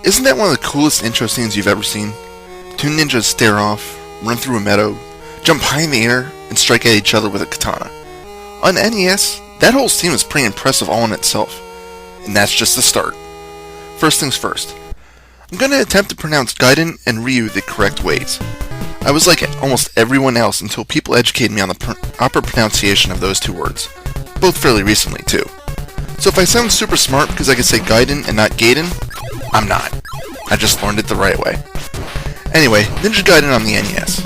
Isn't that one of the coolest intro scenes you've ever seen? Two ninjas stare off, run through a meadow, jump high in the air, and strike at each other with a katana. On NES, that whole scene was pretty impressive all in itself. And that's just the start. First things first. I'm going to attempt to pronounce Gaiden and Ryu the correct ways. I was like almost everyone else until people educated me on the proper pronunciation of those two words. Both fairly recently, too. So if I sound super smart because I can say Gaiden and not Gaiden, I'm not. I just learned it the right way. Anyway, Ninja Gaiden on the NES.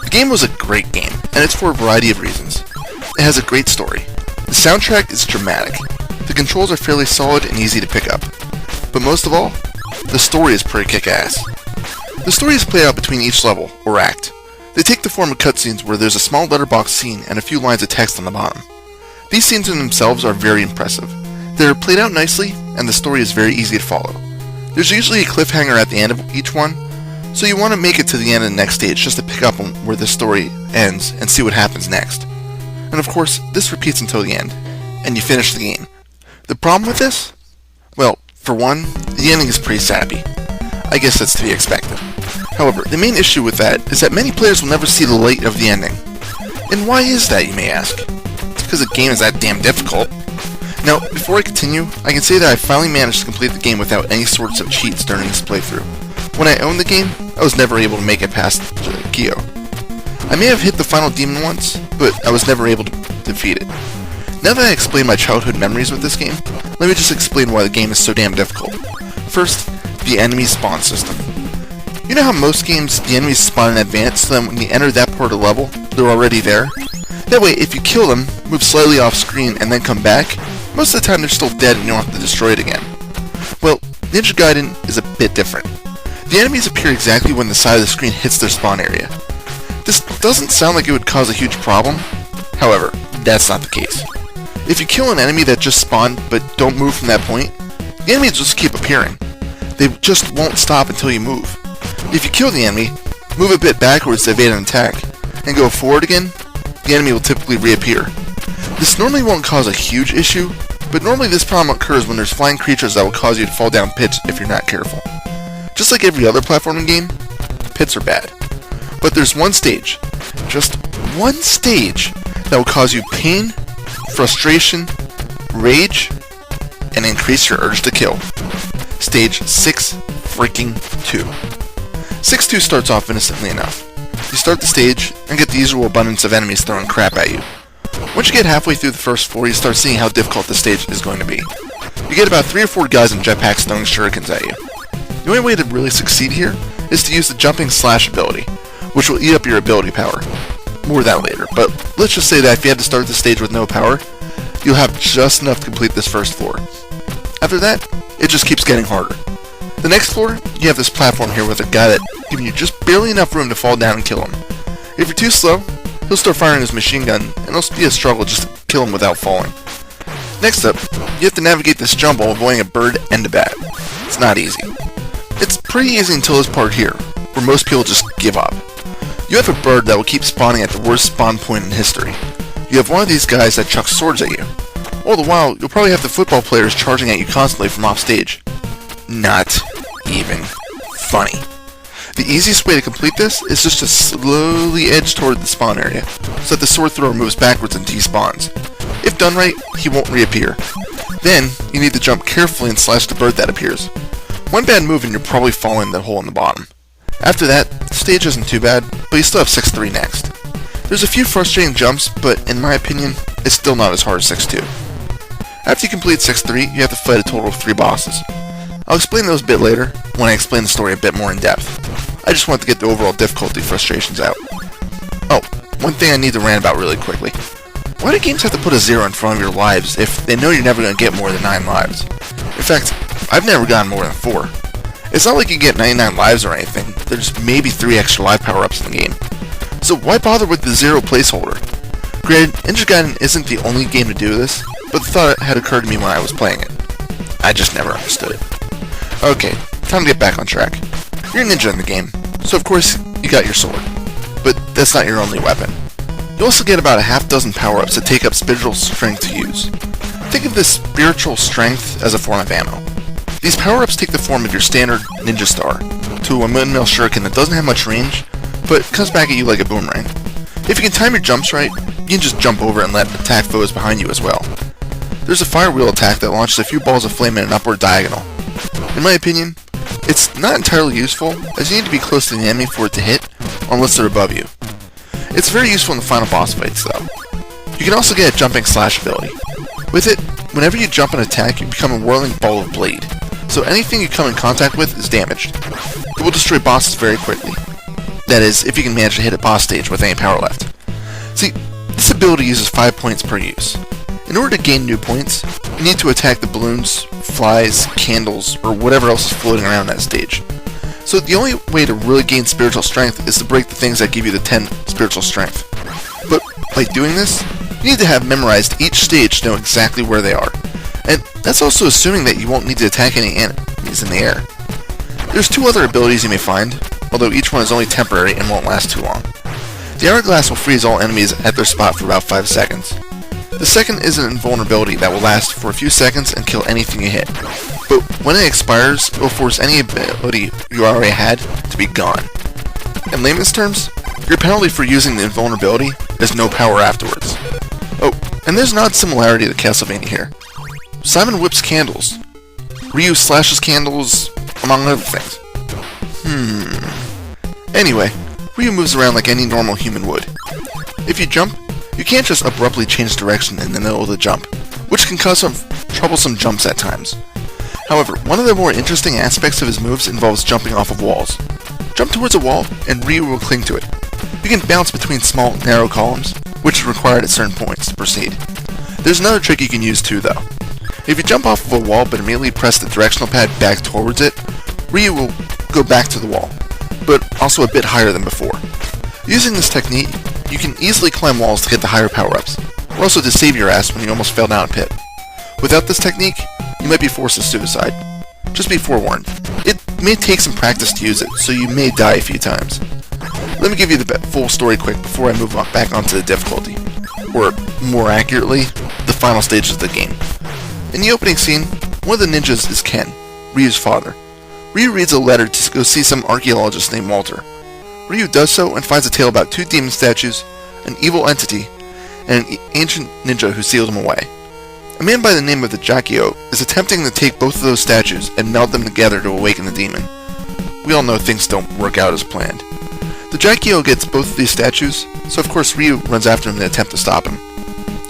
The game was a great game, and it's for a variety of reasons. It has a great story. The soundtrack is dramatic. The controls are fairly solid and easy to pick up. But most of all, the story is pretty kick-ass. The story is played out between each level, or act. They take the form of cutscenes where there's a small letterbox scene and a few lines of text on the bottom. These scenes in themselves are very impressive. They're played out nicely, and the story is very easy to follow. There's usually a cliffhanger at the end of each one, so you want to make it to the end of the next stage just to pick up on where the story ends and see what happens next. And of course, this repeats until the end, and you finish the game. The problem with this? Well, for one, the ending is pretty sappy. I guess that's to be expected. However, the main issue with that is that many players will never see the light of the ending. And why is that, you may ask? It's because the game is that damn difficult. Now, before I continue, I can say that I finally managed to complete the game without any sorts of cheats during this playthrough. When I owned the game, I was never able to make it past Gyo. I may have hit the final demon once, but I was never able to defeat it. Now that I explained my childhood memories with this game, let me just explain why the game is so damn difficult. First, the enemy spawn system. You know how most games, the enemies spawn in advance, so that when you enter that part of the level, they're already there? That way, if you kill them, move slightly off screen, and then come back, most of the time they're still dead and you don't have to destroy it again. Well, Ninja Gaiden is a bit different. The enemies appear exactly when the side of the screen hits their spawn area. This doesn't sound like it would cause a huge problem. However, that's not the case. If you kill an enemy that just spawned but don't move from that point, the enemies just keep appearing. They just won't stop until you move. If you kill the enemy, move a bit backwards to evade an attack, and go forward again, the enemy will typically reappear. This normally won't cause a huge issue, but normally this problem occurs when there's flying creatures that will cause you to fall down pits if you're not careful. Just like every other platforming game, pits are bad. But there's one stage, just one stage, that will cause you pain, frustration, rage, and increase your urge to kill. Stage 6 freaking 2. 6-2 starts off innocently enough. You start the stage and get the usual abundance of enemies throwing crap at you. Once you get halfway through the first floor, you start seeing how difficult the stage is going to be. You get about 3 or 4 guys in jetpacks throwing shurikens at you. The only way to really succeed here is to use the jumping slash ability, which will eat up your ability power. More of that later, but let's just say that if you had to start the stage with no power, you'll have just enough to complete this first floor. After that, it just keeps getting harder. The next floor, you have this platform here with a guy that's giving you just barely enough room to fall down and kill him. If you're too slow, he'll start firing his machine gun, and it'll be a struggle just to kill him without falling. Next up, you have to navigate this jumble avoiding a bird and a bat. It's not easy. It's pretty easy until this part here, where most people just give up. You have a bird that will keep spawning at the worst spawn point in history. You have one of these guys that chucks swords at you. All the while, you'll probably have the football players charging at you constantly from off stage. Not even funny. The easiest way to complete this is just to slowly edge toward the spawn area, so that the sword thrower moves backwards until he spawns. If done right, he won't reappear. Then, you need to jump carefully and slash the bird that appears. One bad move and you'll probably fall in the hole in the bottom. After that, the stage isn't too bad, but you still have 6-3 next. There's a few frustrating jumps, but in my opinion, it's still not as hard as 6-2. After you complete 6-3, you have to fight a total of 3 bosses. I'll explain those a bit later, when I explain the story a bit more in depth. I just want to get the overall difficulty frustrations out. Oh, one thing I need to rant about really quickly. Why do games have to put a 0 in front of your lives if they know you're never going to get more than 9 lives? In fact, I've never gotten more than 4. It's not like you get 99 lives or anything, there's maybe 3 extra life power-ups in the game. So why bother with the 0 placeholder? Granted, Ninja Gaiden isn't the only game to do this, but the thought had occurred to me when I was playing it. I just never understood it. Okay, time to get back on track. You're a ninja in the game, so of course you got your sword. But that's not your only weapon. You also get about a half dozen power-ups that take up spiritual strength to use. Think of this spiritual strength as a form of ammo. These power-ups take the form of your standard ninja star, to a windmill shuriken that doesn't have much range, but comes back at you like a boomerang. If you can time your jumps right, you can just jump over and let attack foes behind you as well. There's a fire wheel attack that launches a few balls of flame in an upward diagonal. In my opinion, it's not entirely useful, as you need to be close to the enemy for it to hit, unless they're above you. It's very useful in the final boss fights though. You can also get a jumping slash ability. With it, whenever you jump and attack, you become a whirling ball of blade, so anything you come in contact with is damaged. It will destroy bosses very quickly. That is, if you can manage to hit a boss stage with any power left. See, this ability uses 5 points per use. In order to gain new points, you need to attack the balloons, flies, candles, or whatever else is floating around that stage. So the only way to really gain spiritual strength is to break the things that give you the 10 spiritual strength. But by doing this, you need to have memorized each stage to know exactly where they are. And that's also assuming that you won't need to attack any enemies in the air. There's 2 other abilities you may find, although each one is only temporary and won't last too long. The hourglass will freeze all enemies at their spot for about 5 seconds. The second is an invulnerability that will last for a few seconds and kill anything you hit. But when it expires, it will force any ability you already had to be gone. In layman's terms, your penalty for using the invulnerability is no power afterwards. Oh, and there's an odd similarity to Castlevania here. Simon whips candles. Ryu slashes candles, among other things. Anyway, Ryu moves around like any normal human would. If you jump, you can't just abruptly change direction in the middle of the jump, which can cause some troublesome jumps at times. However, one of the more interesting aspects of his moves involves jumping off of walls. Jump towards a wall, and Ryu will cling to it. You can bounce between small, narrow columns, which is required at certain points to proceed. There's another trick you can use too, though. If you jump off of a wall but immediately press the directional pad back towards it, Ryu will go back to the wall, but also a bit higher than before. Using this technique, you can easily climb walls to get the higher power-ups, or also to save your ass when you almost fell down a pit. Without this technique, you might be forced to suicide. Just be forewarned. It may take some practice to use it, so you may die a few times. Let me give you the full story quick before I move back onto the difficulty, or more accurately, the final stages of the game. In the opening scene, one of the ninjas is Ken, Ryu's father. Ryu reads a letter to go see some archaeologist named Walter. Ryu does so and finds a tale about 2 demon statues, an evil entity, and an ancient ninja who sealed him away. A man by the name of the Jakio is attempting to take both of those statues and meld them together to awaken the demon. We all know things don't work out as planned. The Jakio gets both of these statues, so of course Ryu runs after him in an attempt to stop him.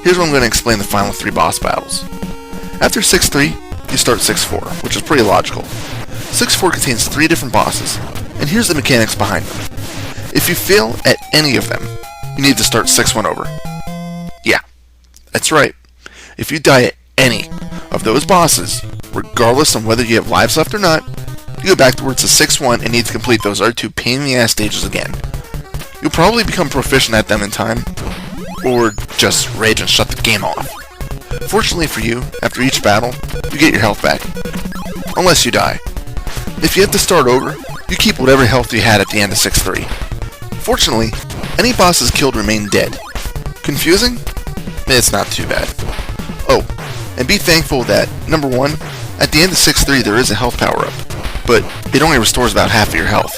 Here's where I'm going to explain the final 3 boss battles. After 6-3, you start 6-4, which is pretty logical. 6-4 contains 3 different bosses, and here's the mechanics behind them. If you fail at any of them, you need to start 6-1 over. Yeah, that's right. If you die at any of those bosses, regardless of whether you have lives left or not, you go back towards the 6-1 and need to complete those other 2 pain-in-the-ass stages again. You'll probably become proficient at them in time, or just rage and shut the game off. Fortunately for you, after each battle, you get your health back. Unless you die. If you have to start over, you keep whatever health you had at the end of 6-3. Fortunately, any bosses killed remain dead. Confusing? It's not too bad. Oh, and be thankful that, number 1, at the end of 6-3 there is a health power-up, but it only restores about half of your health.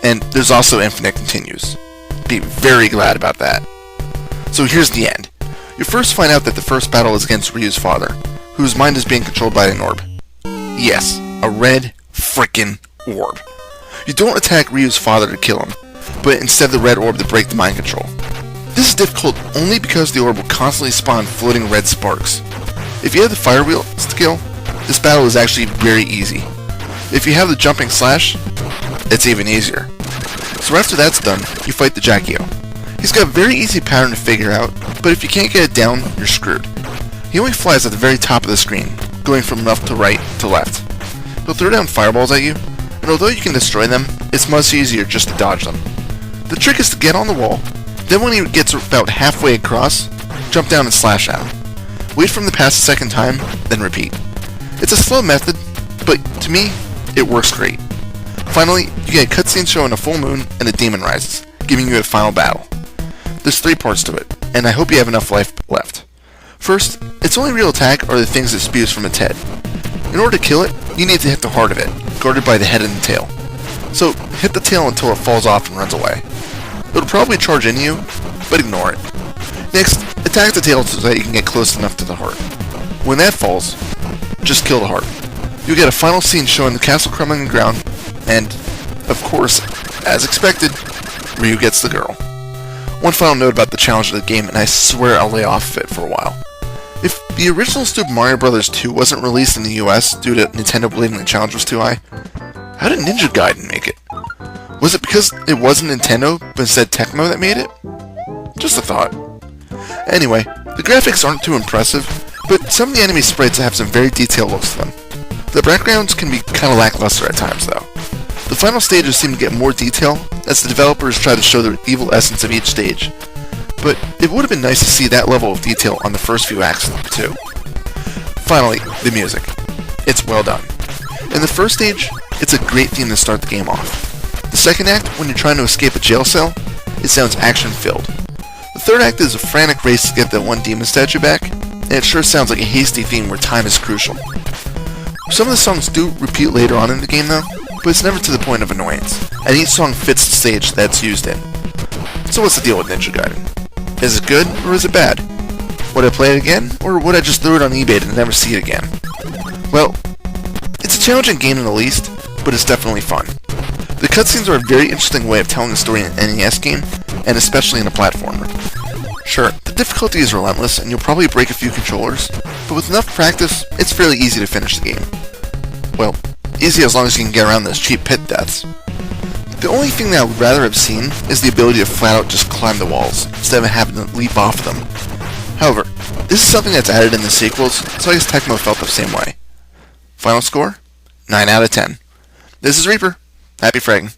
And there's also infinite continues. Be very glad about that. So here's the end. You first find out that the first battle is against Ryu's father, whose mind is being controlled by an orb. Yes, a red frickin' orb. You don't attack Ryu's father to kill him, but instead the red orb to break the mind control. This is difficult only because the orb will constantly spawn floating red sparks. If you have the fire wheel skill, this battle is actually very easy. If you have the jumping slash, it's even easier. So after that's done, you fight the Jakio. He's got a very easy pattern to figure out, but if you can't get it down, you're screwed. He only flies at the very top of the screen, going from left to right to left. He'll throw down fireballs at you, and although you can destroy them, it's much easier just to dodge them. The trick is to get on the wall, then when he gets about halfway across, jump down and slash at him. Wait for him to pass a second time, then repeat. It's a slow method, but to me, it works great. Finally, you get a cutscene showing a full moon and the demon rises, giving you a final battle. There's 3 parts to it, and I hope you have enough life left. First, its only real attack are the things it spews from its head. In order to kill it, you need to hit the heart of it, guarded by the head and the tail. So hit the tail until it falls off and runs away. It'll probably charge into you, but ignore it. Next, attack the tail so that you can get close enough to the heart. When that falls, just kill the heart. You'll get a final scene showing the castle crumbling on the ground, and, of course, as expected, Ryu gets the girl. One final note about the challenge of the game, and I swear I'll lay off of it for a while. If the original Super Mario Bros. 2 wasn't released in the US due to Nintendo believing the challenge was too high, how did Ninja Gaiden make it? Was it because it wasn't Nintendo, but instead Tecmo that made it? Just a thought. Anyway, the graphics aren't too impressive, but some of the enemy sprites have some very detailed looks to them. The backgrounds can be kinda lackluster at times though. The final stages seem to get more detail as the developers try to show the evil essence of each stage, but it would have been nice to see that level of detail on the first few acts too. Finally, the music. It's well done. In the first stage, it's a great theme to start the game off. The second act, when you're trying to escape a jail cell, it sounds action-filled. The third act is a frantic race to get that one demon statue back, and it sure sounds like a hasty theme where time is crucial. Some of the songs do repeat later on in the game though, but it's never to the point of annoyance, and each song fits the stage that it's used in. So what's the deal with Ninja Gaiden? Is it good, or is it bad? Would I play it again, or would I just throw it on eBay and never see it again? Well, it's a challenging game in the least, but it's definitely fun. The cutscenes are a very interesting way of telling a story in an NES game, and especially in a platformer. Sure, the difficulty is relentless, and you'll probably break a few controllers, but with enough practice, it's fairly easy to finish the game. Well, easy as long as you can get around those cheap pit deaths. The only thing that I would rather have seen is the ability to flat out just climb the walls, instead of having to leap off them. However, this is something that's added in the sequels, so I guess Tecmo felt the same way. Final score? 9 out of 10. This is Reaper. Happy fragging.